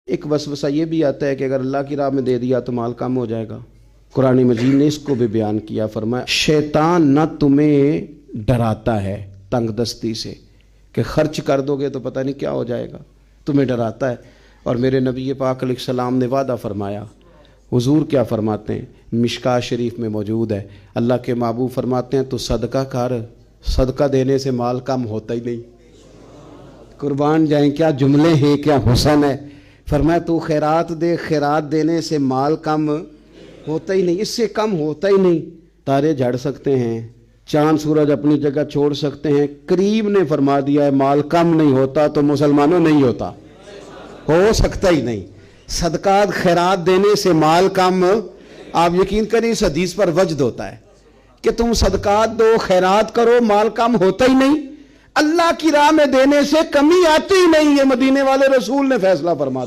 एक वसवसा ये भी आता है कि अगर अल्लाह की राह में दे दिया तो माल कम हो जाएगा। कुरान मजीद ने इसको भी बयान किया, फरमाया शैतान न तुम्हें डराता है तंगदस्ती से कि खर्च कर दोगे तो पता नहीं क्या हो जाएगा, तुम्हें डराता है। और मेरे नबी पाक अलैहिस्सलाम ने वादा फरमाया, हुजूर क्या फरमाते हैं, मिशका शरीफ में मौजूद है, अल्लाह के महबूब फरमाते हैं तो सदका कर, सदका देने से माल कम होता ही नहीं। कुर्बान जाएं, क्या जुमले हैं, क्या हुसन है। फरमाया तू खैरात दे, खैरात देने से माल कम होता ही नहीं, इससे कम होता ही नहीं। तारे झड़ सकते हैं, चांद सूरज अपनी जगह छोड़ सकते हैं, करीब ने फरमा दिया है माल कम नहीं होता तो मुसलमानों नहीं होता, हो सकता ही नहीं। सदकात खैरात देने से माल कम, आप यकीन करें इस हदीस पर वजद होता है कि तुम सदकात दो, खैरात करो, माल कम होता ही नहीं। अल्लाह की राह में देने से कमी आती ही नहीं, ये मदीने वाले रसूल ने फैसला फरमा दिया।